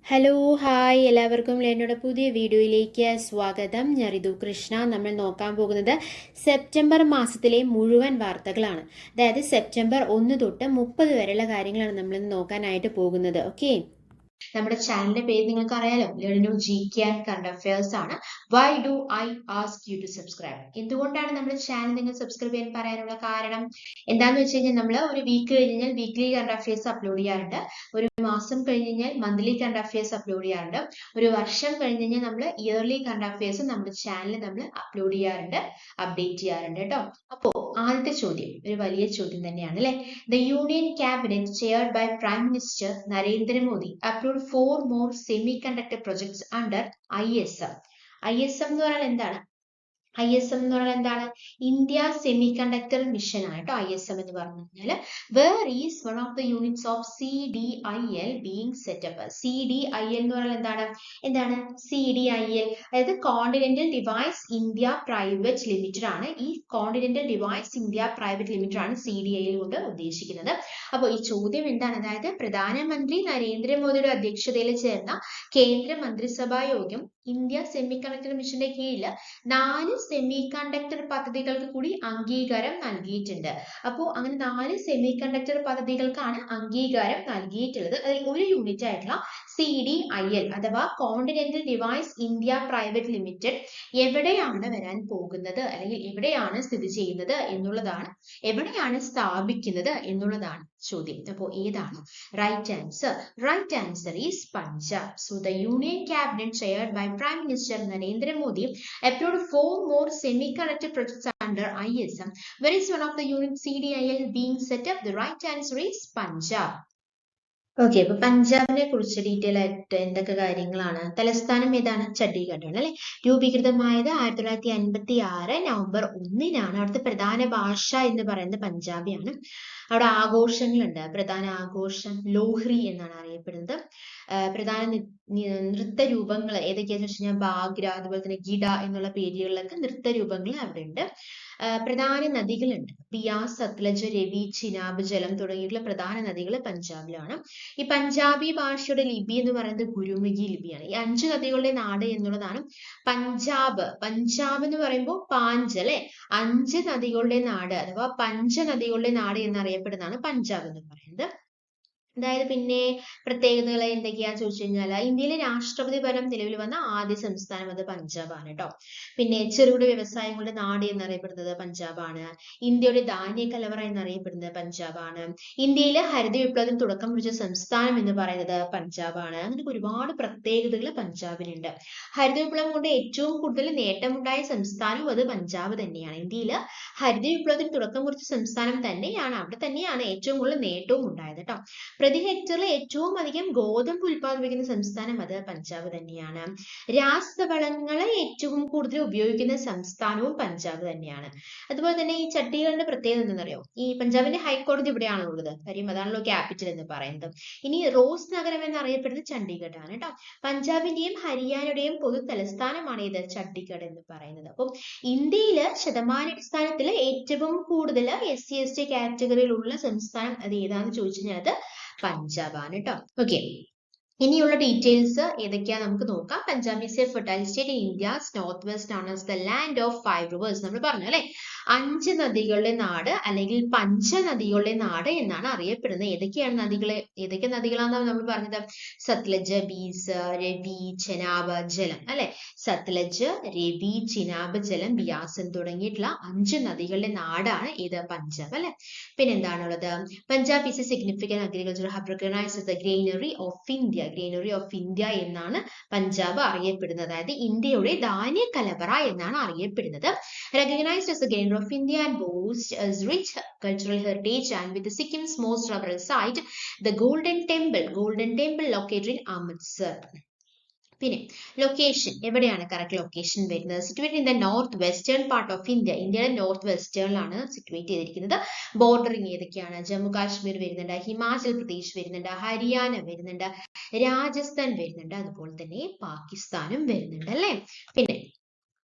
Hello hi എല്ലാവർക്കും ലേണയുടെ പുതിയ വീഡിയോയിലേക്ക് സ്വാഗതം. ഞാൻ ഋതു കൃഷ്ണ. നമ്മൾ നോക്കാൻ പോകുന്നത് സെപ്റ്റംബർ മാസത്തിലെ മുഴുവൻ വാർത്തകളാണ്. അതായത് സെപ്റ്റംബർ 1 തൊട്ട് 30 വരെയുള്ള കാര്യങ്ങളാണ് നമ്മൾ നോക്കാനായിട്ട് പോകുന്നത്. ഓക്കെ, നമ്മുടെ ചാനലിന്റെ പേര് നിങ്ങൾക്ക് അറിയാലോ, learn G K and current affairs ആണ്. Why do I ask you to subscribe? എന്തുകൊണ്ടാണ് നമ്മുടെ ചാനൽ നിങ്ങൾ സബ്സ്ക്രൈബ് ചെയ്യാൻ പറയാനുള്ള കാരണം എന്താന്ന് വെച്ച് കഴിഞ്ഞാൽ, നമ്മൾ ഒരു വീക്ക് കഴിഞ്ഞാൽ വീക്ക്ലി കറണ്ട് അഫയേഴ്സ് അപ്ലോഡ് ചെയ്യാറുണ്ട്, ഒരു മാസം കഴിഞ്ഞാൽ മന്ത്ലി കറണ്ട് അഫയേഴ്സ് അപ്ലോഡ് ചെയ്യാറുണ്ട്, ഒരു വർഷം കഴിഞ്ഞാൽ നമ്മൾ ഇയർലി കറണ്ട് അഫയേഴ്സ് നമ്മുടെ ചാനലിൽ നമ്മൾ അപ്ലോഡ് ചെയ്യാറുണ്ട്, അപ്ഡേറ്റ് ചെയ്യാറുണ്ട് കേട്ടോ. അപ്പോ ആദ്യത്തെ ചോദ്യം ഒരു വലിയ ചോദ്യം തന്നെയാണ് അല്ലെ. The Union Cabinet chaired by Prime Minister Narendra Modi approved 4 more semiconductor projects under ISM. ISM എന്ന് പറഞ്ഞാൽ എന്താണ്? ISM എന്ന് പറഞ്ഞാൽ എന്താണ്? ഇന്ത്യ സെമി കണ്ടക്ടർ മിഷൻ ആണ് കേട്ടോ ISM എന്ന് പറഞ്ഞു കഴിഞ്ഞാൽ. Where is one of the units of CDIL being setup? CDIL എന്ന് പറഞ്ഞാൽ എന്താണ് CDIL? അതായത് continental device India private limited ആണ്. ഈ continental device India private limited ആണ് CDIL കൊണ്ട് ഉദ്ദേശിക്കുന്നത്. അപ്പോൾ ഈ ചോദ്യം എന്താണ്? അതായത് പ്രധാനമന്ത്രി നരേന്ദ്രമോദിയുടെ അധ്യക്ഷതയിൽ ചേർന്ന കേന്ദ്ര മന്ത്രിസഭാ യോഗം ഇന്ത്യ സെമി കണ്ടക്ടർ മിഷന്റെ കീഴിൽ 4 സെമി കണ്ടക്ടർ പദ്ധതികൾക്ക് കൂടി അംഗീകാരം നൽകിയിട്ടുണ്ട്. അപ്പോൾ അങ്ങനെ 4 സെമി കണ്ടക്ടർ പദ്ധതികൾക്കാണ് അംഗീകാരം നൽകിയിട്ടുള്ളത്. അതിൽ ഒരു യൂണിറ്റ് ആയിട്ടുള്ള CDIL അഥവാ continental device India private limited എവിടെയാണ് വരാൻ പോകുന്നത്, അല്ലെങ്കിൽ എവിടെയാണ് സ്ഥിതി ചെയ്യുന്നത് എന്നുള്ളതാണ്, എവിടെയാണ് സ്ഥാപിക്കുന്നത് എന്നുള്ളതാണ് ചോദ്യം. അപ്പോൾ ഏതാണ് right answer? Right answer is Punjab. So the union cabinet chaired by Prime Minister Narendra Modi approved 4 more semiconductor projects under ISM. Where is one of the units CDIL being set up? The right answer is Punjab. Okay, അപ്പൊ പഞ്ചാബിനെ കുറിച്ച് detail ആയിട്ട് എന്തൊക്കെ കാര്യങ്ങളാണ്? തലസ്ഥാനം ഏതാണ്? ചണ്ഡീഗഡ് ആണ് അല്ലെ. രൂപീകൃതമായത് 1956 നവംബർ 1-നാണ്. അവിടുത്തെ പ്രധാന ഭാഷ എന്ന് പറയുന്നത് പഞ്ചാബിയാണ്. അവിടെ ആഘോഷങ്ങളുണ്ട്. പ്രധാന ആഘോഷം ലോഹ്രി എന്നാണ് അറിയപ്പെടുന്നത്. പ്രധാന നൃത്ത രൂപങ്ങൾ ഏതൊക്കെയാന്ന് വെച്ച് കഴിഞ്ഞാൽ ബാഗ്ര, അതുപോലെ തന്നെ ഗിഡ എന്നുള്ള പേരുകളിലൊക്കെ നൃത്ത രൂപങ്ങൾ അവിടെ ഉണ്ട്. പ്രധാന നദികളുണ്ട്. ബിയാസ്, സത്ലജ്, രവി, ചിനാബ് ജലം തുടങ്ങിയിട്ടുള്ള പ്രധാന നദികൾ പഞ്ചാബിലാണ്. ഈ പഞ്ചാബി ഭാഷയുടെ ലിപി എന്ന് പറയുന്നത് ഗുരുമുഖി ലിപിയാണ്. ഈ 5 നദികളുടെ നാട് എന്നുള്ളതാണ് പഞ്ചാബ്. പഞ്ചാബ് എന്ന് പറയുമ്പോൾ പാഞ്ച് അല്ലെ, 5 നദികളുടെ നാട് അഥവാ പഞ്ചനദികളുടെ നാട് എന്നറിയപ്പെടുന്നതാണ് പഞ്ചാബ് എന്ന് പറയുന്നത്. അതായത് പിന്നെ പ്രത്യേകതകൾ എന്തൊക്കെയാന്ന് ചോദിച്ചു കഴിഞ്ഞാൽ, ഇന്ത്യയിലെ രാഷ്ട്രപതി ഭരണം നിലവിൽ വന്ന ആദ്യ സംസ്ഥാനം അത് പഞ്ചാബാണ് കേട്ടോ. പിന്നെ ചെറുകിട വ്യവസായങ്ങളുടെ നാട് എന്നറിയപ്പെടുന്നത് പഞ്ചാബാണ്. ഇന്ത്യയുടെ ധാന്യ കലവറ എന്നറിയപ്പെടുന്നത് പഞ്ചാബാണ്. ഇന്ത്യയിലെ ഹരിത വിപ്ലവത്തിന് തുടക്കം കുറിച്ച സംസ്ഥാനം എന്ന് പറയുന്നത് പഞ്ചാബാണ്. അങ്ങനെ ഒരുപാട് പ്രത്യേകതകൾ പഞ്ചാബിനുണ്ട്. ഹരിത വിപ്ലവം കൊണ്ട് ഏറ്റവും കൂടുതൽ നേട്ടമുണ്ടായ സംസ്ഥാനവും അത് പഞ്ചാബ് തന്നെയാണ്. ഇന്ത്യയിൽ ഹരിത വിപ്ലവത്തിന് തുടക്കം കുറിച്ച സംസ്ഥാനം തന്നെയാണ്, അവിടെ തന്നെയാണ് ഏറ്റവും കൂടുതൽ നേട്ടവും ഉണ്ടായത് കേട്ടോ. പ്രതി ഹെക്ടറിൽ ഏറ്റവും അധികം ഗോതമ്പ് ഉൽപ്പാദിപ്പിക്കുന്ന സംസ്ഥാനം അത് പഞ്ചാബ് തന്നെയാണ്. രാസവളങ്ങളെ ഏറ്റവും കൂടുതൽ ഉപയോഗിക്കുന്ന സംസ്ഥാനവും പഞ്ചാബ് തന്നെയാണ്. അതുപോലെ തന്നെ ഈ ചണ്ഡീഗഡിന്റെ പ്രത്യേകത എന്താണെന്നറിയോ? ഈ പഞ്ചാബിന്റെ ഹൈക്കോടതി ഇവിടെയാണ് ഉള്ളത്, കാര്യം അതാണല്ലോ ക്യാപിറ്റൽ എന്ന് പറയുന്നത്. ഇനി റോസ് നഗരം എന്നറിയപ്പെടുന്നത് ചണ്ഡീഗഡ് ആണ് കേട്ടോ. പഞ്ചാബിന്റെയും ഹരിയാനയുടെയും പൊതു തലസ്ഥാനമാണ് ഇത് ചണ്ഡീഗഡ് എന്ന് പറയുന്നത്. അപ്പം ഇന്ത്യയില് ശതമാനാടിസ്ഥാനത്തിൽ ഏറ്റവും കൂടുതൽ SC/ST കാറ്റഗറിയിലുള്ള സംസ്ഥാനം അത് ഏതാണെന്ന് ചോദിച്ചു കഴിഞ്ഞാൽ അത് പഞ്ചാബാണ് കേട്ടോ. ഓക്കെ, ഇനിയുള്ള ഡീറ്റെയിൽസ് ഏതൊക്കെയാ നമുക്ക് നോക്കാം. Punjab is A fertile state in India's north west ആണ് ദ ലാൻഡ് ഓഫ് 5 റിവേഴ്സ്. നമ്മൾ പറഞ്ഞു അല്ലെ, 5 നദികളുടെ നാട് അല്ലെങ്കിൽ പഞ്ചനദികളുടെ നാട് എന്നാണ് അറിയപ്പെടുന്നത്. ഏതൊക്കെയാണ് നദികളെ, ഏതൊക്കെ നദികളാണെന്നാണ് നമ്മൾ പറഞ്ഞത്? സത്ലജ്, ബീസ്, രവി, ചെനാബ്, ജലം അല്ലെ. സത്ലജ്, രവി, ചിനാബ്, ജലം, ബിയാസൻ തുടങ്ങിയിട്ടുള്ള 5 നദികളുടെ നാടാണ് ഇത് പഞ്ചാബ് അല്ലെ. പിന്നെന്താണുള്ളത്? Punjab is a significant agriculture hub recognised as the granary of India. Granary of India എന്നാണ് പഞ്ചാബ് അറിയപ്പെടുന്നത്. അതായത് ഇന്ത്യയുടെ ധാന്യ കലവറ എന്നാണ് അറിയപ്പെടുന്നത്. Recognized as a grainer of India and boasts as rich cultural heritage, and with the Sikkim's most rural site, the Golden Temple located in Amritsar. പിന്നെ location എവിടെയാണ് കറക്റ്റ് ലൊക്കേഷൻ വരുന്നത്? Situate in the north western part of India. ഇന്ത്യയുടെ north വെസ്റ്റേണിലാണ് situate ചെയ്തിരിക്കുന്നത്. Bordering ഏതൊക്കെയാണ്? ജമ്മു കാശ്മീർ വരുന്നുണ്ട്, ഹിമാചൽ പ്രദേശ് വരുന്നുണ്ട്, ഹരിയാന വരുന്നുണ്ട്, രാജസ്ഥാൻ വരുന്നുണ്ട്, അതുപോലെ തന്നെ പാകിസ്ഥാനും വരുന്നുണ്ട് അല്ലെ. പിന്നെ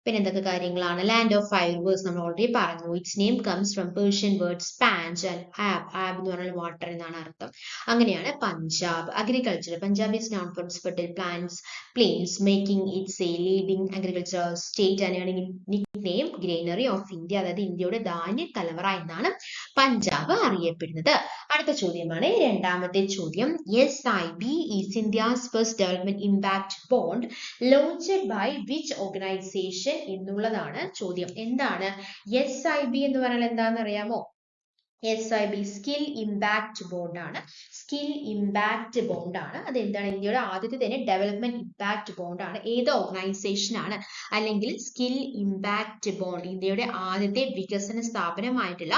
പിന്നെ എന്തൊക്കെ കാര്യങ്ങളാണ്? ലാൻഡ് ഓഫ് ഫൈവ് റിവേഴ്സ് നമ്മൾ ഓൾറെഡി പറഞ്ഞു. Its name comes from Persian word സ്പാഞ്ച് ആൻഡ് ആബ് എന്ന് പറഞ്ഞാൽ വാട്ടർ എന്നാണ് അർത്ഥം. അങ്ങനെയാണ് Punjab. Agriculture. Punjab is known for fertile plains making its a leading agriculture state and nickname granary of India. അതായത് ഇന്ത്യയുടെ ധാന്യ കലവറ എന്നാണ് പഞ്ചാബ് അറിയപ്പെടുന്നത്. അടുത്ത ചോദ്യമാണ് രണ്ടാമത്തെ ചോദ്യം. SIB is India's first development impact bond launched by which organisation എന്നുള്ളതാണ് ചോദ്യം. എന്താണ് SIB എന്ന് പറഞ്ഞാൽ? എന്താണെന്ന് അറിയാമോ? SIB സ്കിൽ ഇമ്പാക്ട് ബോണ്ട് ആണ്. സ്കിൽ ഇമ്പാക്ട് ബോണ്ട് ആണ്. അത് എന്താണ്? ഇന്ത്യയുടെ ആദ്യത്തെ തന്നെ ഡെവലപ്മെന്റ് ഇമ്പാക്ട് ബോണ്ട് ആണ്. ഏത് ഓർഗനൈസേഷൻ ആണ് അല്ലെങ്കിൽ സ്കിൽ ഇമ്പാക്ട് ബോണ്ട് ഇന്ത്യയുടെ ആദ്യത്തെ വികസന സ്ഥാപനമായിട്ടുള്ള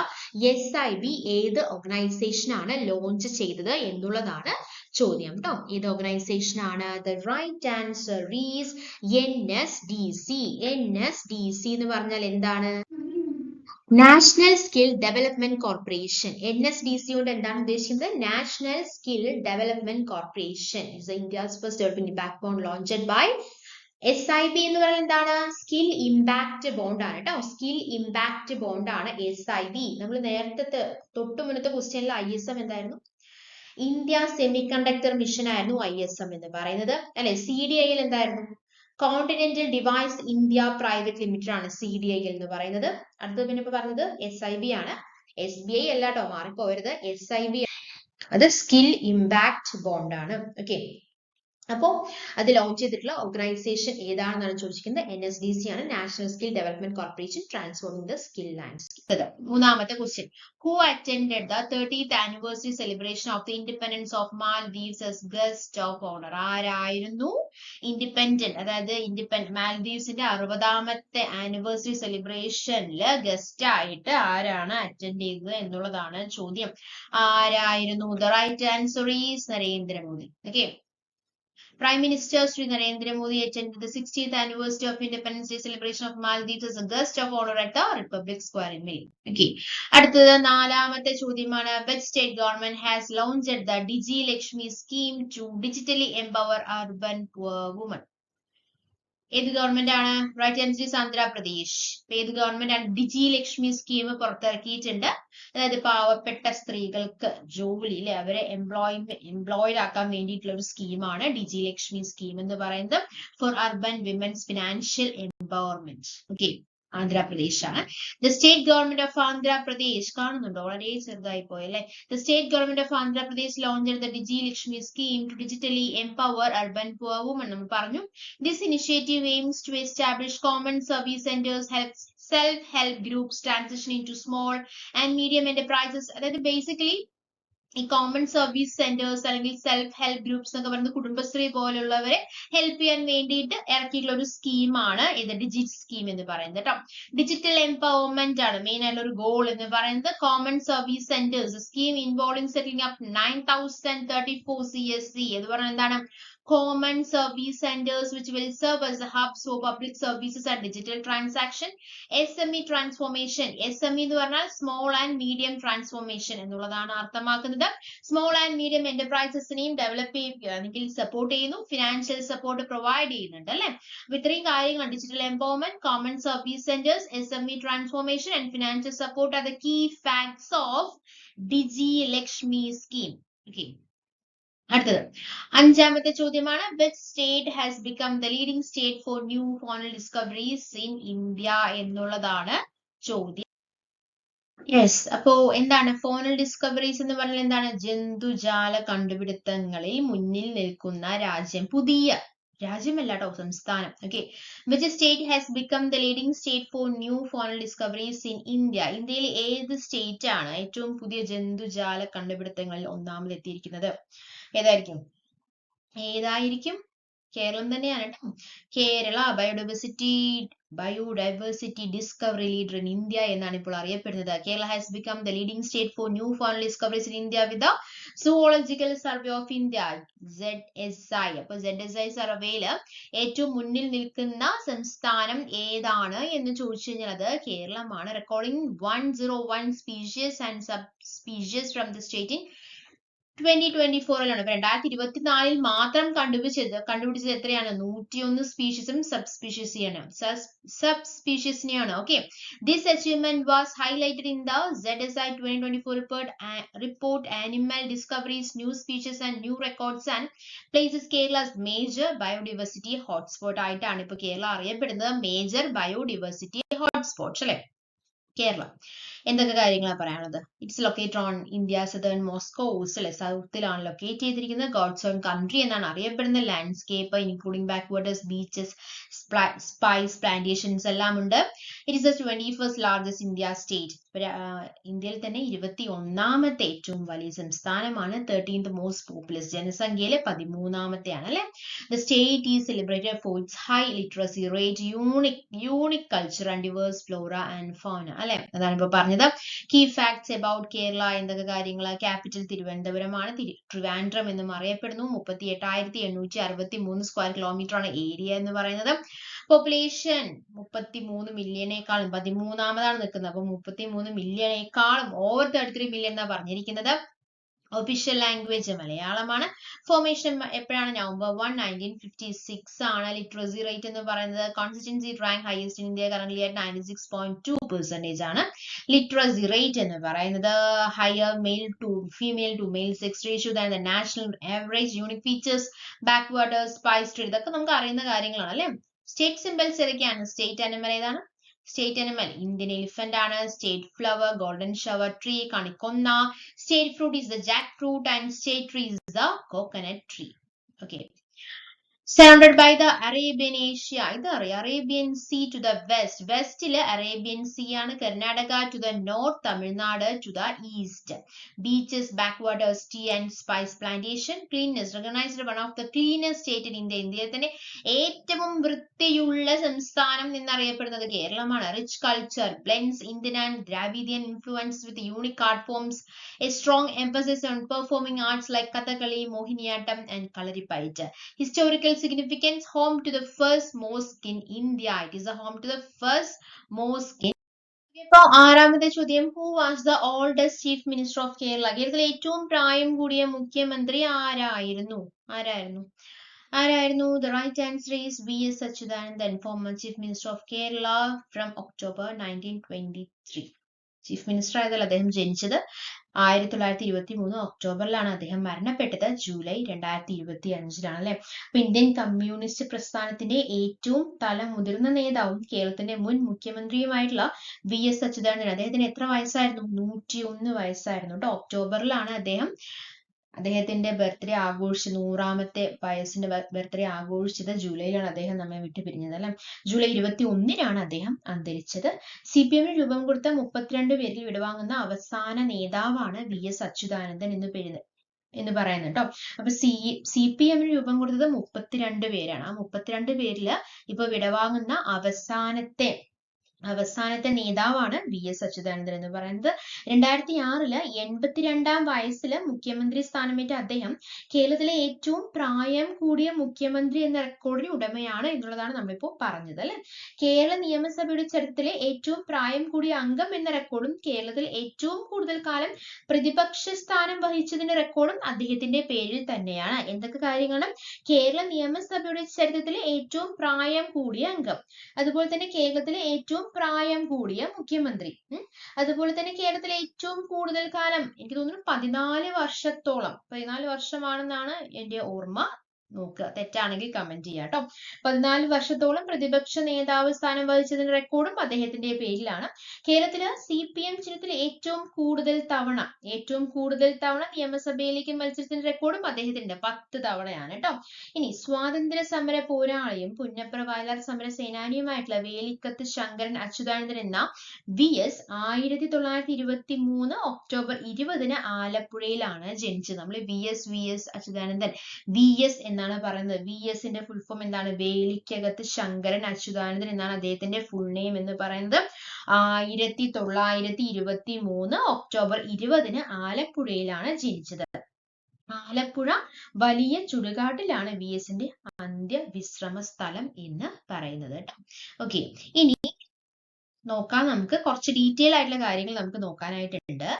SIB ഏത് ഓർഗനൈസേഷൻ ആണ് ലോഞ്ച് ചെയ്തത് എന്നുള്ളതാണ് ചോദ്യം ട്ടോ. ഏത് ഓർഗനൈസേഷൻ ആണ്? The right answer is NSDC. NSDC എന്ന് പറഞ്ഞാൽ എന്താണ്? National skill development corporation. NSDC കൊണ്ട് എന്താണ് ഉദ്ദേശിക്കുന്നത്? National skill development corporation is India's first development impact bond launched by SIB എന്ന് പറയുന്നത് എന്താണ്? സ്കിൽ ഇമ്പാക്ട് ബോണ്ട് ആണ് കേട്ടോ. സ്കിൽ ഇമ്പാക്ട് ബോണ്ട് ആണ് SIB. നമ്മൾ നേരത്തെ തൊട്ടു മുന്നത്തെ ക്വസ്റ്റ്യനിൽ ISM എന്തായിരുന്നു? ഇന്ത്യ സെമി കണ്ടക്ടർ മിഷൻ ആയിരുന്നു ISM എന്ന് പറയുന്നത് അല്ലെ. CDIL എന്തായിരുന്നു? Continental device India private limited ആണ് CDIL എന്ന് പറയുന്നത്. അടുത്തത് പിന്നെ ഇപ്പൊ പറഞ്ഞത് SIB ആണ്. SBI അല്ല കേട്ടോ, മാറിപ്പോവരുത്. SIB അത് സ്കിൽ ഇമ്പാക്ട് ബോണ്ട് ആണ്. ഓക്കെ, അപ്പോൾ അത് ലോഞ്ച് ചെയ്തിട്ടുള്ള ഓർഗനൈസേഷൻ ഏതാണെന്നാണ് ചോദിച്ചിരിക്കുന്നത്. NSDC ആണ്, national skill development corporation transforming the skill landscape. മൂന്നാമത്തെ question. Who attended the 30th anniversary celebration of the independence of Maldives as guest of honour? ആരായിരുന്നു മാൽദീവ്സിന്റെ 60ാമത്തെ ആനിവേഴ്സറി സെലിബ്രേഷനിൽ ഗസ്റ്റ് ആയിട്ട് ആരാണ് അറ്റൻഡ് ചെയ്തത് എന്നുള്ളതാണ് ചോദ്യം. ആരായിരുന്നു? The right answer is Narendra Modi. Okay, Prime Minister Sri Narendra Modi attended the 60th anniversary of Independence Day celebration of Maldives as a guest of honor at the Republic Square in May. Okay. അടുത്തത് നാലാമത്തെ ചോദ്യമാണ്. Which state government has launched the Digi Lakshmi scheme to digitally empower urban poor women? ഏത് government ആണ്? Right answer is Andhra Pradesh. ഏത് government ആണ് ഡിജി Lakshmi scheme പുറത്തിറക്കിയിട്ടുണ്ട്? അതായത് പാവപ്പെട്ട സ്ത്രീകൾക്ക് ജോലിയിൽ അവരെ എംപ്ലോയിഡ് ആക്കാൻ വേണ്ടിയിട്ടുള്ള ഒരു സ്കീമാണ് ഡിജി ലക്ഷ്മി സ്കീം എന്ന് പറയുന്നത്. For urban women's financial empowerment. Okay, Andhra Pradesh ആണ്. The state government of Andhra Pradesh, കാണുന്നുണ്ടോ? വളരെ ചെറുതായി പോയല്ലേ. The state government of Andhra Pradesh launched the Digi Lakshmi scheme to digitally empower urban poor women. നമ്മൾ പറഞ്ഞു, this initiative aims to establish common service centers, helps self-help groups transition into small and medium enterprises. അതായത് basically ഈ common service centres അല്ലെങ്കിൽ self help groups എന്നൊക്കെ പറയുന്നത് Kudumbashree പോലുള്ളവരെ help ചെയ്യാൻ വേണ്ടിയിട്ട് ഇറക്കിയിട്ടുള്ള ഒരു സ്കീമാണ് ഇത് ഡിജിറ്റ് സ്കീം എന്ന് പറയുന്നത് കേട്ടോ. ഡിജിറ്റൽ എംപവർമെന്റ് ആണ് മെയിൻ ആയിട്ടുള്ള ഒരു ഗോൾ എന്ന് പറയുന്നത്. Common service centres scheme involving setting up 9034 CSC എന്ന് പറഞ്ഞാൽ എന്താണ്? common service centers which will serve as the hubs for public services and digital transaction. SME transformation. SME എന്ന് പറഞ്ഞാൽ small and medium transformation എന്നുള്ളതാണ് അർത്ഥമാക്കുന്നത്. Small and medium എന്റർപ്രൈസസിനെയും develop അല്ലെങ്കിൽ support ചെയ്യുന്നു, ഫിനാൻഷ്യൽ സപ്പോർട്ട് പ്രൊവൈഡ് ചെയ്യുന്നുണ്ട് അല്ലെ. അപ്പൊ ഇത്രയും കാര്യങ്ങൾ digital empowerment, common service centres, SME transformation and financial support are the key facts of digi Lakshmi scheme. Okay, അടുത്തത് അഞ്ചാമത്തെ ചോദ്യമാണ്. Which state has become the leading state for new faunal discoveries in India എന്നുള്ളതാണ് ചോദ്യം. Yes, അപ്പോ എന്താണ് faunal discoveries എന്ന് പറഞ്ഞാൽ എന്താണ്? ജന്തുജാല കണ്ടുപിടുത്തങ്ങളിൽ മുന്നിൽ നിൽക്കുന്ന രാജ്യം. പുതിയ രാജ്യമല്ല കേട്ടോ, സംസ്ഥാനം. Okay, which state has become the leading state for new faunal discoveries in India? ഇന്ത്യയിൽ ഏത് സ്റ്റേറ്റ് ആണ് ഏറ്റവും പുതിയ ജന്തുജാല കണ്ടുപിടുത്തങ്ങളിൽ ഒന്നാമതെത്തിയിരിക്കുന്നത്? ഏതായിരിക്കും? കേരളം തന്നെയാണ് കേട്ടോ. Kerala biodiversity discovery leader in India എന്നാണ് ഇപ്പോൾ അറിയപ്പെടുന്നത്. Kerala has become the leading state for new faunal discoveries in India with the zoological survey of India ZSI. അപ്പൊ ZSI സർവേയില് ഏറ്റവും മുന്നിൽ നിൽക്കുന്ന സംസ്ഥാനം ഏതാണ് എന്ന് ചോദിച്ചു കഴിഞ്ഞാൽ അത് കേരളമാണ്. Recording 101 species and sub species from the state in 2024 2024 മാത്രം കണ്ടുപിടിച്ചത് എത്രയാണ്? 101 സ്പീഷീസും സബ്സ്പീഷീസിനെയാണ്. Okay, this achievement was highlighted in the ZSI 2024 report Animal Discoveries, New Species and New Records and places Kerala's major biodiversity hotspot ആയിട്ടാണ് ഇപ്പൊ കേരള അറിയപ്പെടുന്നത്. Major biodiversity hotspot അല്ലെ കേരള. എന്തൊക്കെ കാര്യങ്ങളാണ് പറയാനുള്ളത്? It's located on India southern most coast അല്ലെ, സൗത്തിലാണ് locate ചെയ്തിരിക്കുന്നത്. ഗോഡ്സ് ഓൺ കൺട്രി എന്നാണ് അറിയപ്പെടുന്നത്. Landscape including backwaters, beaches, spice plantations എല്ലാം ഉണ്ട്. It is the 21st largest India state. ഇന്ത്യയിൽ തന്നെ 21ാമത്തെ ഏറ്റവും വലിയ സംസ്ഥാനമാണ്. 13th മോസ്റ്റ് പോപ്പുലസ്, ജനസംഖ്യയിലെ 13ാമത്തെയാണ് അല്ലെ. The state is celebrated for its high literacy rate, unique culture and diverse flora and fauna അല്ലെ. അതാണ് ഇപ്പൊ പറഞ്ഞത്. കീ ഫാക്ട്സ് അബൌട്ട് കേരള, എന്തൊക്കെ കാര്യങ്ങൾ? ക്യാപിറ്റൽ തിരുവനന്തപുരമാണ്. ട്രിവാൻഡ്രം എന്നും അറിയപ്പെടുന്നു. 38,863 സ്ക്വയർ കിലോമീറ്റർ ആണ് ഏരിയ എന്ന് പറയുന്നത്. പോപ്പുലേഷൻ 33 മില്യണേക്കാളും 13ാമതാണ് നിൽക്കുന്നത്. അപ്പൊ 33 മില്യണേക്കാളും ഓവർ 33 മില്യൺ എന്നാ പറഞ്ഞിരിക്കുന്നത്. ഒഫീഷ്യൽ ലാംഗ്വേജ് മലയാളമാണ്. ഫോർമേഷൻ എപ്പോഴാണ്? November 1, 1956 ആണ്. ലിറ്ററസി റേറ്റ് എന്ന് പറയുന്നത് constituency rank highest in India currently at 96.2% ആണ്. ലിറ്ററസി റേറ്റ് എന്ന് പറയുന്നത് higher female to male sex ratio than the national average. Unique features, backwaters, spice trade, ഇതൊക്കെ നമുക്ക് അറിയുന്ന കാര്യങ്ങളാണ് അല്ലെ. സ്റ്റേറ്റ് സിംബൽസ് ഏതൊക്കെയാണ്? സ്റ്റേറ്റ് അനിമൽ ഏതാണ്? സ്റ്റേറ്റ് അനിമൽ ഇന്ത്യൻ എലിഫന്റ് ആണ്. State flower golden shower tree, കണിക്കൊന്ന. State fruit is the jackfruit and state tree is the coconut tree. Okay. Surrounded by the Arabian Asia, Arabian Sea to the west. Westile Arabian Sea ആണ്. Karnataka to the north, Tamil Nadu to the east. Beaches, backwaters, tea and spice plantation. Cleanness, recognized one of the cleanest state in India. ഇന്ത്യയിൽ തന്നെ ഏറ്റവും വൃത്തിയുള്ള സംസ്ഥാനം എന്നറിയപ്പെടുന്നത് കേരളമാണ്. Rich culture blends Indian and Dravidian influence with unique art forms. A strong emphasis on performing arts like Kathakali, Mohiniyattam and Kalaripayattu. Historical significance, home to the first mosque in India. It is the home to the first mosque in ഇപ്പൊ ആറാമത്തെ ചോദ്യം, who was the oldest chief minister of Kerala? കേരളത്തിലെ ഏറ്റവും പ്രായം കൂടിയ മുഖ്യമന്ത്രി ആരായിരുന്നു? The right answer is V.S. Achuthanandan, former chief minister of Kerala from October 1923. Chief minister ആയതല്ല, അദ്ദേഹം ജനിച്ചത് 1923 ഒക്ടോബറിലാണ്. അദ്ദേഹം മരണപ്പെട്ടത് ജൂലൈ 2025 അല്ലെ. അപ്പൊ ഇന്ത്യൻ കമ്മ്യൂണിസ്റ്റ് പ്രസ്ഥാനത്തിന്റെ ഏറ്റവും മുതിർന്ന നേതാവും കേരളത്തിന്റെ മുൻ മുഖ്യമന്ത്രിയുമായിട്ടുള്ള V.S. അച്യുതാനന്ദൻ, അദ്ദേഹത്തിന് എത്ര വയസ്സായിരുന്നു? 101 വയസ്സായിരുന്നു കേട്ടോ. ഒക്ടോബറിലാണ് അദ്ദേഹത്തിന്റെ ബർത്ത്ഡേ ആഘോഷിച്ചത്. 100ാമത്തെ വയസ്സിന്റെ ബർത്ത്ഡേ ആഘോഷിച്ചത് ജൂലൈയിലാണ്. അദ്ദേഹം നമ്മെ വിട്ടു പിരിഞ്ഞത് അല്ലെ. ജൂലൈ 21 അദ്ദേഹം അന്തരിച്ചത്. CPM രൂപം കൊടുത്ത 32 പേരിൽ വിടവാങ്ങുന്ന അവസാന നേതാവാണ് V.S. അച്യുതാനന്ദൻ എന്ന് പറയുന്നത് കേട്ടോ. അപ്പൊ CPM രൂപം കൊടുത്തത് 32 പേരാണ്. ആ 32 പേരില് ഇപ്പൊ വിടവാങ്ങുന്ന അവസാനത്തെ നേതാവാണ് V.S. അച്യുതാനന്ദൻ എന്ന് പറയുന്നത്. 2006 82ാം വയസ്സിൽ മുഖ്യമന്ത്രി സ്ഥാനമേറ്റ അദ്ദേഹം കേരളത്തിലെ ഏറ്റവും പ്രായം കൂടിയ മുഖ്യമന്ത്രി എന്ന റെക്കോർഡിന് ഉടമയാണ് എന്നുള്ളതാണ് നമ്മളിപ്പോ പറഞ്ഞത് അല്ലെ. കേരള നിയമസഭയുടെ ചരിത്രത്തിലെ ഏറ്റവും പ്രായം കൂടിയ അംഗം എന്ന റെക്കോർഡും കേരളത്തിൽ ഏറ്റവും കൂടുതൽ കാലം പ്രതിപക്ഷ സ്ഥാനം വഹിച്ചതിന്റെ റെക്കോർഡും അദ്ദേഹത്തിന്റെ പേരിൽ തന്നെയാണ്. എന്തൊക്കെ കാര്യങ്ങളും? കേരള നിയമസഭയുടെ ചരിത്രത്തിലെ ഏറ്റവും പ്രായം കൂടിയ അംഗം, അതുപോലെ തന്നെ കേരളത്തിലെ ഏറ്റവും പ്രായം കൂടിയ മുഖ്യമന്ത്രി, അതുപോലെ തന്നെ കേരളത്തിലെ ഏറ്റവും കൂടുതൽ കാലം, എനിക്ക് തോന്നുന്നു 14 വർഷമാണെന്നാണ് എന്റെ ഓർമ്മ. നോക്കുക, തെറ്റാണെങ്കിൽ കമന്റ് ചെയ്യാം കേട്ടോ. 14 വർഷത്തോളം പ്രതിപക്ഷ നേതാവ് സ്ഥാനം വഹിച്ചതിന്റെ റെക്കോർഡും അദ്ദേഹത്തിന്റെ പേരിലാണ്. കേരളത്തില് CPM ചിഹ്നത്തിൽ ഏറ്റവും കൂടുതൽ തവണ നിയമസഭയിലേക്ക് മത്സരിച്ചതിന്റെ റെക്കോർഡും അദ്ദേഹത്തിന്റെ 10 തവണയാണ് കേട്ടോ. ഇനി സ്വാതന്ത്ര്യ സമര പോരാളിയും പുന്നപ്ര വയലാർ സമര സേനാനിയുമായിട്ടുള്ള വേലിക്കത്ത് ശങ്കരൻ അച്യുതാനന്ദൻ എന്ന VS 1923 ഒക്ടോബർ 20 ആലപ്പുഴയിലാണ് ജനിച്ചത്. നമ്മൾ VS അച്യുതാനന്ദൻ VS എന്നാണ് പറയുന്നത്. VSന്റെ ഫുൾ ഫോം എന്താണ്? വേലിക്കകത്ത് ശങ്കരൻ അച്യുതാനന്ദൻ എന്നാണ് അദ്ദേഹത്തിന്റെ ഫുൾ നെയിം എന്ന് പറയുന്നത്. 1923 ഒക്ടോബർ 20 ആലപ്പുഴയിലാണ് ജനിച്ചത്. ആലപ്പുഴ വലിയ ചുടുകാട്ടിലാണ് VSന്റെ അന്ത്യവിശ്രമ സ്ഥലം എന്ന് പറയുന്നത് കേട്ടോ. ഓക്കെ, ഇനി നോക്കാം, നമുക്ക് കുറച്ച് ഡീറ്റെയിൽ ആയിട്ടുള്ള കാര്യങ്ങൾ നമുക്ക് നോക്കാനായിട്ടുണ്ട്.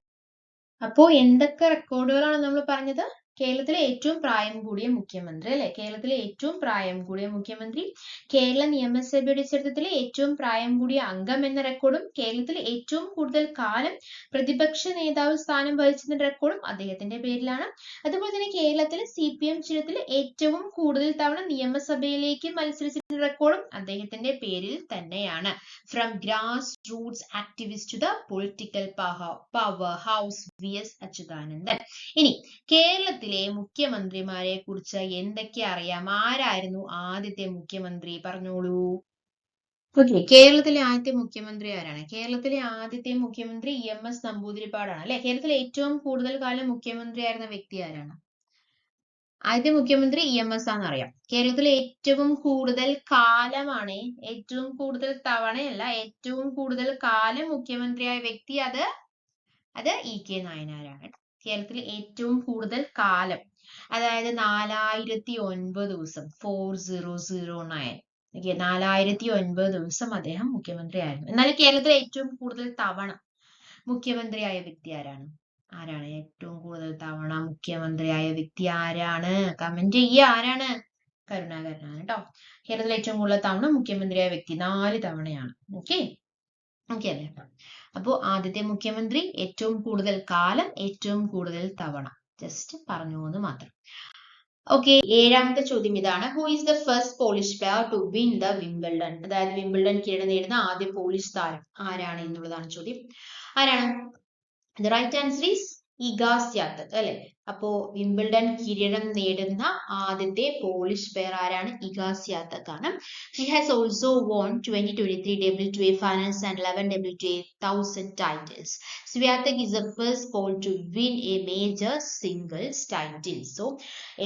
അപ്പോ എന്തൊക്കെ റെക്കോർഡുകളാണ് നമ്മൾ പറഞ്ഞത്? കേരളത്തിലെ ഏറ്റവും പ്രായം കൂടിയ മുഖ്യമന്ത്രി അല്ലെ? കേരളത്തിലെ ഏറ്റവും പ്രായം കൂടിയ മുഖ്യമന്ത്രി, കേരള നിയമസഭയുടെ ചരിത്രത്തിലെ ഏറ്റവും പ്രായം കൂടിയ അംഗം എന്ന റെക്കോർഡും, കേരളത്തിലെ ഏറ്റവും കൂടുതൽ കാലം പ്രതിപക്ഷ നേതാവ് സ്ഥാനം വഹിച്ചെന്ന റെക്കോർഡും അദ്ദേഹത്തിന്റെ പേരിലാണ്. അതുപോലെ തന്നെ കേരളത്തിലെ CPM ചരിത്രത്തിൽ ഏറ്റവും കൂടുതൽ തവണ നിയമസഭയിലേക്ക് മത്സരിച്ച റെക്കോർഡും അദ്ദേഹത്തിന്റെ പേരിൽ തന്നെയാണ്. From grass roots activist to the political powerhouse VS Achuthanandan. ഇനി കേരളത്തിലെ മുഖ്യമന്ത്രിമാരെ കുറിച്ച് എന്തൊക്കെ അറിയാം? ആരായിരുന്നു ആദ്യത്തെ മുഖ്യമന്ത്രി? പറഞ്ഞോളൂ. ഓക്കെ, കേരളത്തിലെ ആദ്യത്തെ മുഖ്യമന്ത്രി ആരാണ്? കേരളത്തിലെ ആദ്യത്തെ മുഖ്യമന്ത്രി EMS നമ്പൂതിരിപ്പാടാണ് അല്ലെ? കേരളത്തിലെ ഏറ്റവും കൂടുതൽ കാലം മുഖ്യമന്ത്രി ആയിരുന്ന വ്യക്തി ആരാണ്? ആദ്യത്തെ മുഖ്യമന്ത്രി EMS ആണെന്നറിയാം. കേരളത്തിലെ ഏറ്റവും കൂടുതൽ കാലമാണ്, ഏറ്റവും കൂടുതൽ തവണയല്ല, ഏറ്റവും കൂടുതൽ കാലം മുഖ്യമന്ത്രിയായ വ്യക്തി അത് EK നായനാരാണ്. കേരളത്തിൽ ഏറ്റവും കൂടുതൽ കാലം, അതായത് 4009 ദിവസം, 4009. ഓക്കെ, 4009 ദിവസം അദ്ദേഹം മുഖ്യമന്ത്രി ആയിരുന്നു. എന്നാൽ കേരളത്തിൽ ഏറ്റവും കൂടുതൽ തവണ മുഖ്യമന്ത്രിയായ വ്യക്തി ആരാണ്? ആരാണ് ഏറ്റവും കൂടുതൽ തവണ മുഖ്യമന്ത്രിയായ വ്യക്തി? ആരാണ്? കമന്റ് ചെയ്യുക. ആരാണ്? കരുണാകരനാണ് കേട്ടോ. കേരളത്തിൽ ഏറ്റവും കൂടുതൽ തവണ മുഖ്യമന്ത്രിയായ വ്യക്തി 4 തവണയാണ്. ഓക്കെ ഓക്കെ അല്ലേ? അപ്പോ ആദ്യത്തെ മുഖ്യമന്ത്രി, ഏറ്റവും കൂടുതൽ കാലം, ഏറ്റവും കൂടുതൽ തവണ. ജസ്റ്റ് പറഞ്ഞു എന്ന് മാത്രം. ഓക്കെ, ഏഴാമത്തെ ചോദ്യം ഇതാണ്. Who is the first Polish player to win the Wimbledon? അതായത് വിംബിൾഡൺ കിരീടം നേടുന്ന ആദ്യ പോളിഷ് താരം ആരാണ് എന്നുള്ളതാണ് ചോദ്യം. ആരാണ്? The right answer is Iga Swiatek അല്ലെ? അപ്പോ വിംബിൾഡൺ കിരീടം നേടുന്ന ആദ്യത്തെ പോളിഷ് പ്ലെയർ ആരാണ്? ഇഗാ സ്വിയാതെക് ആണ്. He has also won 2023 WTA finals and 11 WTA 1000 titles. Swiatek is the first Pole to win a major singles title. So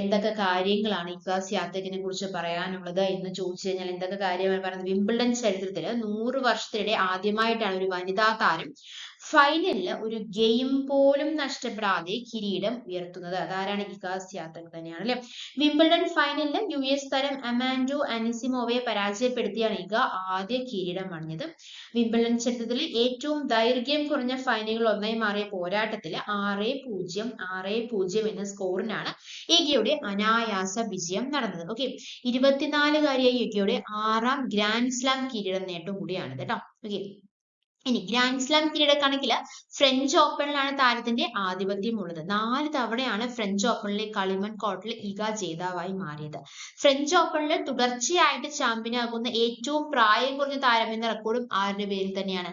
എന്തൊക്കെ കാര്യങ്ങളാണ് Iga സ്വിയാതെക്കിനെ കുറിച്ച് പറയാനുള്ളത് എന്ന് ചോദിച്ചു കഴിഞ്ഞാൽ എന്തൊക്കെ കാര്യമാണ് പറയുന്നത്? വിംബിൾഡൺ ചരിത്രത്തിൽ 100 വർഷത്തിനിടെ ആദ്യമായിട്ടാണ് ഒരു വനിതാ താരം ഫൈനലില് ഒരു ഗെയിം പോലും നഷ്ടപ്പെടാതെ കിരീടം ഉയർത്തുന്നത്. അതാരാണ്? ഇഗാ സ്വിയാതെക് തന്നെയാണ് അല്ലെ? വിംബിൾഡൺ ഫൈനലില് US താരം അമാൻഡോ അനിസിമോവയെ പരാജയപ്പെടുത്തിയാണ് ഇഗാ ആദ്യ കിരീടം അണിഞ്ഞത്. വിംബിൾഡൺ ചരിത്രത്തിലെ ഏറ്റവും ദൈർഘ്യം കുറഞ്ഞ ഫൈനലുകൾ ഒന്നായി മാറിയ പോരാട്ടത്തിൽ 6-0 6-0 എന്ന സ്കോറിനാണ് ഇഗയുടെ അനായാസ വിജയം നടന്നത്. ഓക്കെ, 24-കാരിയായ ഇഗയുടെ 6ാം ഗ്രാൻഡ് സ്ലാം കിരീടം നേട്ടം കൂടിയാണ് കേട്ടോ. ഓക്കെ, ഇനി ഗ്രാൻഡ് സ്ലാം കിരീട കണക്കില് ഫ്രഞ്ച് ഓപ്പണിലാണ് താരത്തിന്റെ ആധിപത്യം ഉള്ളത്. 4 തവണയാണ് ഫ്രഞ്ച് ഓപ്പണിലെ കളിമൺ കോർട്ടിൽ ഇഗ ജേതാവായി മാറിയത്. ഫ്രഞ്ച് ഓപ്പണിൽ തുടർച്ചയായിട്ട് ചാമ്പ്യനാകുന്ന ഏറ്റവും പ്രായം കുറഞ്ഞ താരം എന്ന റെക്കോർഡും ആരുടെ പേരിൽ തന്നെയാണ്?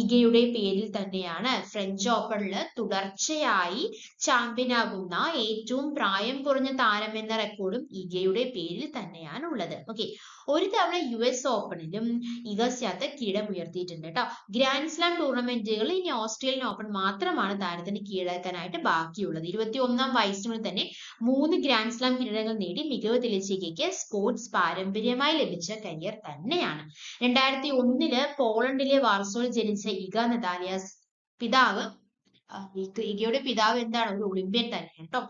ഇഗയുടെ പേരിൽ തന്നെയാണ്. ഫ്രഞ്ച് ഓപ്പണിൽ തുടർച്ചയായി ചാമ്പ്യനാകുന്ന ഏറ്റവും പ്രായം കുറഞ്ഞ താരം എന്ന റെക്കോർഡും ഇഗയുടെ പേരിൽ തന്നെയാണ് ഉള്ളത്. ഓക്കെ, ഒരു തവണ US ഓപ്പണിലും ഇഗ സ്വിയാതെക് കിരീടം ഉയർത്തിയിട്ടുണ്ട് കേട്ടോ. ഗ്രാൻഡ് സ്ലാം ടൂർണമെന്റുകളിൽ ഇനി ഓസ്ട്രേലിയൻ ഓപ്പൺ മാത്രമാണ് താരത്തിന് കീഴടക്കാനായിട്ട് ബാക്കിയുള്ളത്. 21ാം വയസ്സിനുള്ളിൽ തന്നെ 3 ഗ്രാൻഡ് സ്ലാം കിരീടങ്ങൾ നേടി മികവ് തെളിയിച്ച ഇഗയ്ക്ക് സ്പോർട്സ് പാരമ്പര്യമായി ലഭിച്ച കരിയർ തന്നെയാണ്. 2001 പോളണ്ടിലെ വാർസോയിൽ ജനിച്ച ഇഗ നതാലിയാസ് പിതാവ് ഇഗയുടെ പിതാവ് എന്താണ്? ഒരു ഒളിമ്പ്യൻ തന്നെയാണ് കേട്ടോ.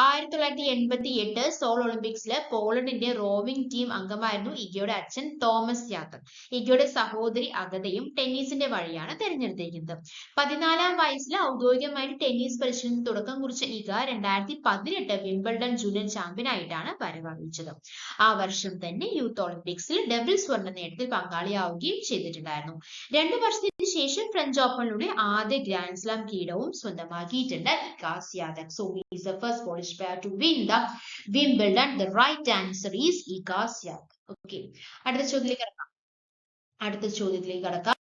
1988 സോൾ ഒളിമ്പിക്സില് പോളണ്ടിന്റെ റോവിംഗ് ടീം അംഗമായിരുന്നു ഇഗയുടെ അച്ഛൻ തോമസ് സ്വിയാതെക്. ഇഗയുടെ സഹോദരി അഗതയും ടെന്നീസിന്റെ വഴിയാണ് തിരഞ്ഞെടുത്തിരിക്കുന്നത്. 14ാം വയസ്സിൽ ഔദ്യോഗികമായിട്ട് ടെന്നീസ് പരിശീലനത്തിന് തുടക്കം കുറിച്ച ഇഗ 2018 വിംബിൾഡൺ ജൂനിയർ ചാമ്പ്യൻ ആയിട്ടാണ് വരവറിയിച്ചത്. ആ വർഷം തന്നെ യൂത്ത് ഒളിമ്പിക്സിൽ ഡബിൾ സ്വർണ്ണ നേട്ടത്തിൽ പങ്കാളിയാവുകയും ചെയ്തിട്ടുണ്ടായിരുന്നു. 2 വർഷത്തിന് ശേഷം ഫ്രഞ്ച് ഓപ്പണിലൂടെ ആദ്യ ഗ്രാൻഡ് സ്ലാം കിരീടവും സ്വന്തമാക്കിയിട്ടുണ്ട് Iga സ്വിയാതെക്. So he is the first Polish player to win the Wimbledon. The right answer is Iga Swiatek. Okay, അടുത്ത ചോദ്യത്തിലേക്ക് കടക്കാം.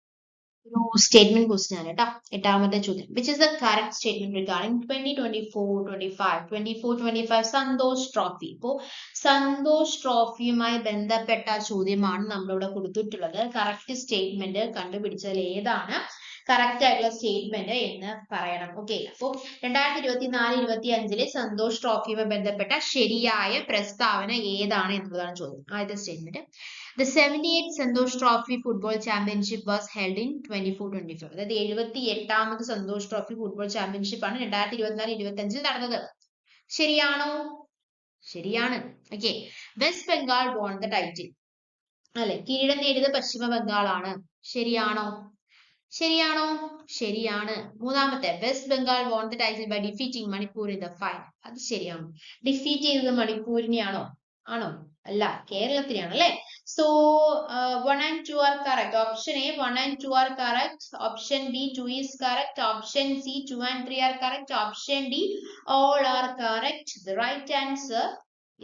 ഒരു സ്റ്റേറ്റ്മെന്റ് ക്വസ്റ്റ്യൻ ആണ് കേട്ടോ. 8ാമത്തെ ചോദ്യം. Which is the correct statement regarding 2024-25 Santosh trophy? ഇപ്പോ സന്തോഷ് ട്രോഫിയുമായി ബന്ധപ്പെട്ട ചോദ്യമാണ് നമ്മളിവിടെ കൊടുത്തിട്ടുള്ളത്. കറക്റ്റ് സ്റ്റേറ്റ്മെന്റ് കണ്ടുപിടിച്ചതിൽ ഏതാണ് കറക്റ്റ് ആയിട്ടുള്ള സ്റ്റേറ്റ്മെന്റ് എന്ന് പറയണം. ഓക്കെ, അപ്പോ 2024-25 സന്തോഷ് ട്രോഫിയുമായി ബന്ധപ്പെട്ട ശരിയായ പ്രസ്താവന ഏതാണ് എന്നുള്ളതാണ് ചോദ്യം. ആദ്യത്തെ statement. The 78th Santosh trophy football championship was held in 24-25. അതായത് 78ാമത് സന്തോഷ് ട്രോഫി ഫുട്ബോൾ ചാമ്പ്യൻഷിപ്പ് ആണ് 2024-25 നടന്നത്. ശരിയാണോ? ശരിയാണ്. Okay, West Bengal won the title അല്ലെ? കിരീടം നേടിയത് പശ്ചിമ ബംഗാളാണ്. ശരിയാണോ? ശരിയാണോ? ശരിയാണ്. മൂന്നാമത്തെ, West Bengal won the title by defeating Manipur in the final. അത് ശരിയാണോ? ഡിഫീറ്റ് ചെയ്തത് മണിപ്പൂരിനെയാണോ? ആണോ? അല്ല, കേരളത്തിനെയാണ് അല്ലെ. So 1 and 2 are correct. Option A 1 and 2 are correct. Option B 2 is correct. Option C 2 and 3 are correct. Option D all are correct. The right answer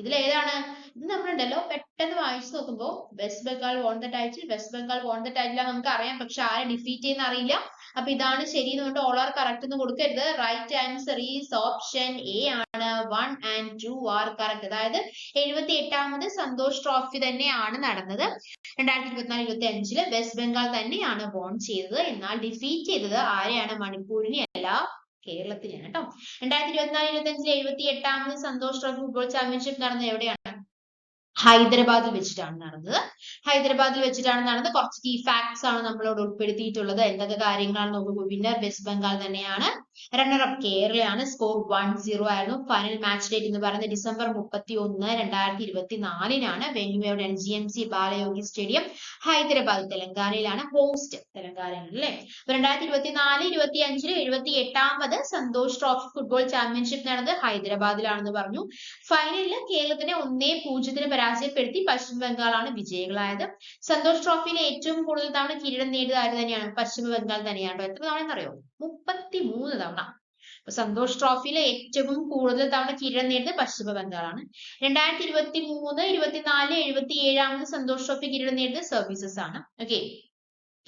ഇതിൽ ഏതാണ്? ഇത് നമ്മളുണ്ടല്ലോ പെട്ടെന്ന് വായിച്ചു നോക്കുമ്പോൾ west Bengal won the title, west Bengal won the title നമുക്ക് അറിയാം, പക്ഷെ ആരെ ഡിഫീറ്റ് ചെയ്യുന്ന അറിയില്ല. അപ്പൊ ഇതാണ് ശരി എന്നുകൊണ്ട് ഓൾ ആർ കറക്റ്റ് എന്ന് കൊടുക്കരുത്. Right answer is option A ആണ്. 1 and 2 ആർ കറക്റ്റ്. അതായത് 78ാമത് സന്തോഷ് ട്രോഫി തന്നെയാണ് നടന്നത്. 2024-25 വെസ്റ്റ് ബംഗാൾ തന്നെയാണ് വോൺ ചെയ്തത്. എന്നാൽ ഡിഫീറ്റ് ചെയ്തത് ആരെയാണ്? മണിപ്പൂരിനെ അല്ല, കേരളത്തിലാണ് കേട്ടോ. 2024-25 78ാമത് സന്തോഷ് ട്രോഫി ഫുട്ബോൾ ചാമ്പ്യൻഷിപ്പ് നടന്നത് എവിടെയാണ്? ഹൈദരാബാദിൽ വെച്ചിട്ടാണ് നടന്നത്. ഹൈദരാബാദിൽ വെച്ചിട്ടാണ് നടന്നത്. കുറച്ച് കീ ഫാക്ട്സ് ആണ് നമ്മളോട് ഉൾപ്പെടുത്തിയിട്ടുള്ളത്. എന്തൊക്കെ കാര്യങ്ങളാണ് നോക്കുക. വിന്നർ വെസ്റ്റ് ബംഗാൾ തന്നെയാണ്. Runner up കേരളയാണ്. സ്കോർ 1-0 ആയിരുന്നു. ഫൈനൽ മാച്ച് ഡേറ്റ് എന്ന് പറയുന്നത് ഡിസംബർ 31, 2024 വെന്യൂ എവിടെയാണ്? GMC ബാലയോഗി സ്റ്റേഡിയം, ഹൈദരാബാദ്, തെലങ്കാനയിലാണ്. ഹോസ്റ്റ് തെലങ്കാനയാണ് അല്ലെ. 2024-25 78ാമത് സന്തോഷ് ട്രോഫി ഫുട്ബോൾ ചാമ്പ്യൻഷിപ്പ് നടന്നത് ഹൈദരാബാദിലാണെന്ന് പറഞ്ഞു. ഫൈനലിൽ കേരളത്തിനെ 1-0 പരാജയപ്പെടുത്തി പശ്ചിമ ബംഗാളാണ് വിജയികളായത്. സന്തോഷ് ട്രോഫിയിലെ ഏറ്റവും കൂടുതൽ തവണ കിരീടം നേടിയത് ആര് തന്നെയാണ്? പശ്ചിമ ബംഗാൾ തന്നെയാണ്. എത്ര തവണ അറിയോ? 33 തവണ. സന്തോഷ് ട്രോഫിയിലെ ഏറ്റവും കൂടുതൽ തവണ കിരീടം നേടിയത് പശ്ചിമ ബംഗാളാണ്. 2023, 24, 77ാമത് സന്തോഷ് ട്രോഫി കിരീടം നേടിയത് സർവീസസ് ആണ്. ഓക്കെ,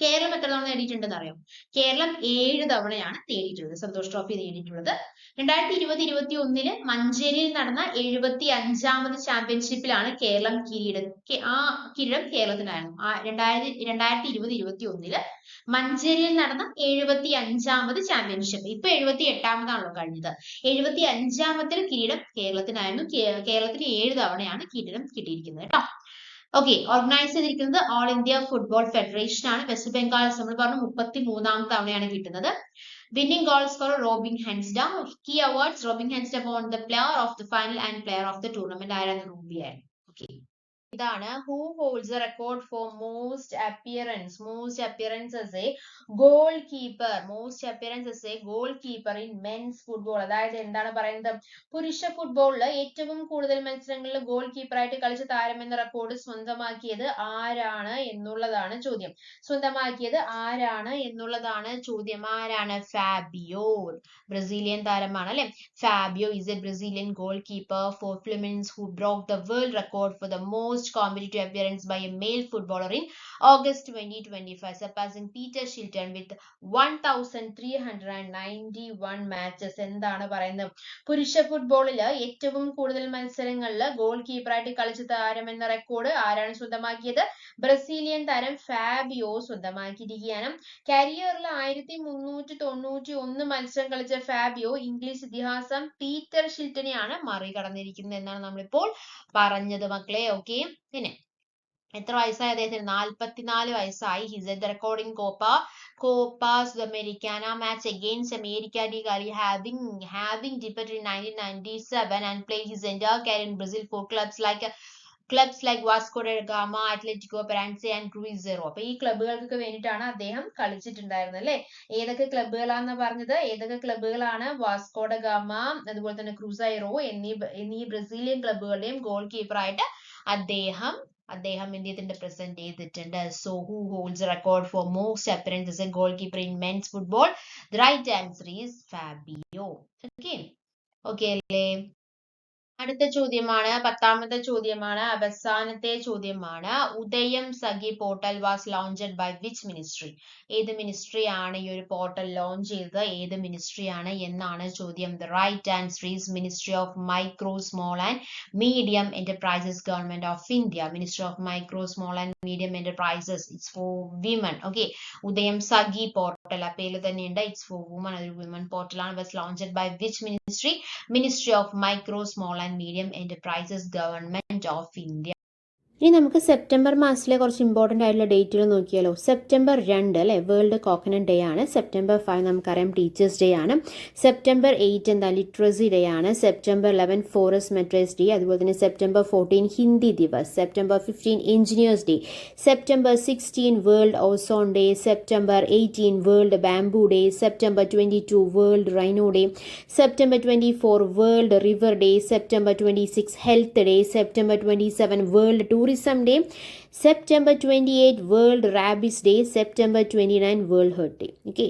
കേരളം എത്ര തവണ നേടിയിട്ടുണ്ടെന്ന് അറിയാം? കേരളം 7 തവണയാണ് നേടിയിട്ടുള്ളത്, സന്തോഷ് ട്രോഫി നേടിയിട്ടുള്ളത്. 2020-21 മഞ്ചേരിയിൽ നടന്ന 75ാമത് ചാമ്പ്യൻഷിപ്പിലാണ് കേരളം കിരീടം കേരളത്തിനായിരുന്നു. 2020-21 മഞ്ചേരിയിൽ നടന്ന 75ാമത് ചാമ്പ്യൻഷിപ്പ്. ഇപ്പൊ 78ാമതാണല്ലോ കഴിഞ്ഞത്. 75ാമത്തെ കിരീടം കേരളത്തിനായിരുന്നു. കേരളത്തിന് 7 തവണയാണ് കിരീടം കിട്ടിയിരിക്കുന്നത് കേട്ടോ. ഓക്കെ, ഓർഗനൈസ് ചെയ്തിരിക്കുന്നത് ഓൾ ഇന്ത്യ ഫുട്ബോൾ ഫെഡറേഷൻ ആണ്. വെസ്റ്റ് ബംഗാൾ നമ്മൾ പറഞ്ഞു 33ാമത്തെ തവണയാണ് കിട്ടുന്നത്. Winning goals for Robin Hansda. Key awards, Robin Hansda won the player of the final and player of the tournament. ആരാണ്? റൂബി ആയിരുന്നു. ഓക്കെ, ഇതാണ് who holds a record for most appearance as a goal keeper in men's football. അതായത് എന്താണ് പറയുന്നത്? പുരുഷ ഫുട്ബോളിൽ ഏറ്റവും കൂടുതൽ മത്സരങ്ങളിൽ ഗോൾ കീപ്പറായിട്ട് കളിച്ച താരം എന്ന റെക്കോർഡ് സ്വന്തമാക്കിയത് ആരാണ് എന്നുള്ളതാണ് ചോദ്യം. ആരാണ്? ഫാബിയോ, ബ്രസീലിയൻ താരമാണ് അല്ലെ. Fabio is a Brazilian goalkeeper for Fluminense who broke the world record for the most competitive appearance by a male footballer in August 2025, surpassing Peter Shilton with 1391 matches. എന്താണ് പറയുന്നത്? പുരുഷ ഫുട്ബോളിൽ ഏറ്റവും കൂടുതൽ മത്സരങ്ങളിൽ ഗോൾ കീപ്പറായിട്ട് കളിച്ച താരം എന്ന റെക്കോർഡ് ആരാണ് സ്വന്തമാക്കിയത്? ബ്രസീലിയൻ താരം ഫാബിയോ സ്വന്തമാക്കിയിരിക്കുകയാണ്. കരിയറിൽ 1391 മത്സരം കളിച്ച ഫാബിയോ ഇംഗ്ലീഷ് ഇതിഹാസം പീറ്റർ ഷിൽട്ടനെയാണ് മറികടന്നിരിക്കുന്നത് എന്നാണ് നമ്മളിപ്പോൾ പറഞ്ഞത് മക്കളെ. ഓക്കെ, പിന്നെ എത്ര വയസ്സായി അദ്ദേഹത്തിന്? 44 വയസ്സായി. He set the record in Copa Sudamericana match against America de Cali, having debuted in 1997 and played his entire career in Brazil for clubs like Vasco da Gama, Atletico Paranaense and Cruzeiro. അപ്പൊ ഈ ക്ലബുകൾക്കൊക്കെ വേണ്ടിയിട്ടാണ് അദ്ദേഹം കളിച്ചിട്ടുണ്ടായിരുന്നത് അല്ലെ. ഏതൊക്കെ ക്ലബുകളാണെന്ന് പറഞ്ഞത്? ഏതൊക്കെ ക്ലബുകളാണ്? Vasco da Gama, അതുപോലെ തന്നെ ക്രൂസൈറോ എന്നീ ബ്രസീലിയൻ ക്ലബുകളുടെയും ഗോൾ കീപ്പറായിട്ട് അദ്ദേഹം എന്ത് ചെയ്തിട്ടുണ്ട്? പ്രസന്റ് ചെയ്തിട്ടുണ്ട്. So who holds the record for most appearances as a goalkeeper in men's football? The right answer is Fabio. Okay അല്ലേ? അടുത്ത ചോദ്യമാണ്, 10ാമത്തെ ചോദ്യമാണ്, അവസാനത്തെ ചോദ്യമാണ്. Udayam Sakhi portal was launched by which ministry? ഏത് മിനിസ്ട്രി ആണ് ഈ ഒരു പോർട്ടൽ ലോഞ്ച് ചെയ്തത്? ഏത് മിനിസ്ട്രി ആണ് എന്നാണ് ചോദ്യം. The right answer is Ministry of Micro, Small and Medium Enterprises, Government of India. Ministry of Micro, Small and Medium Enterprises. It's for women. Okay, ഉദയം സഖി പോർട്ടൽ ആ പേര് തന്നെയുണ്ട്. It's for women. ഒരു women പോർട്ടൽ ആണ്. Was launched by which ministry? Ministry of Micro, Small and Medium Enterprises, Government of India. ഇനി നമുക്ക് September മാസത്തിലെ കുറച്ച് ഇമ്പോർട്ടൻ്റ് ആയിട്ടുള്ള ഡേറ്റുകൾ നോക്കിയാലോ. സെപ്റ്റംബർ 2 അല്ലേ വേൾഡ് കോക്കനട്ട് ഡേ ആണ്. സെപ്റ്റംബർ 5 നമുക്കറിയാം ടീച്ചേഴ്സ് ഡേ ആണ്. സെപ്റ്റംബർ 8 എന്താ ലിറ്ററസി ഡേ ആണ്. September 11 forest martyrs day. അതുപോലെ തന്നെ September 14 Hindi Diwas. September 15 engineers day. September 16 world ozone day. September 18 world bamboo day. September 22 world rhino day. September 24 world river day. September 26 health day. September 27 world tourism day. September 28 world rabies day. September 29 world heart day. Okay,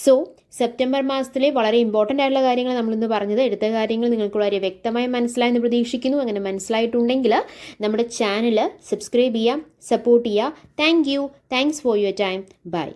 so September മാസത്തിലെ വളരെ important ആയിട്ടുള്ള കാര്യങ്ങൾ നമ്മളിന്ന് പറഞ്ഞത്. എടുത്ത കാര്യങ്ങൾ നിങ്ങൾക്ക് വളരെ വ്യക്തമായി മനസ്സിലായെന്ന് പ്രതീക്ഷിക്കുന്നു. അങ്ങനെ മനസ്സിലായിട്ടുണ്ടെങ്കിൽ നമ്മുടെ ചാനൽ സബ്സ്ക്രൈബ് ചെയ്യുക, സപ്പോർട്ട് ചെയ്യുക. Thanks for your time. By.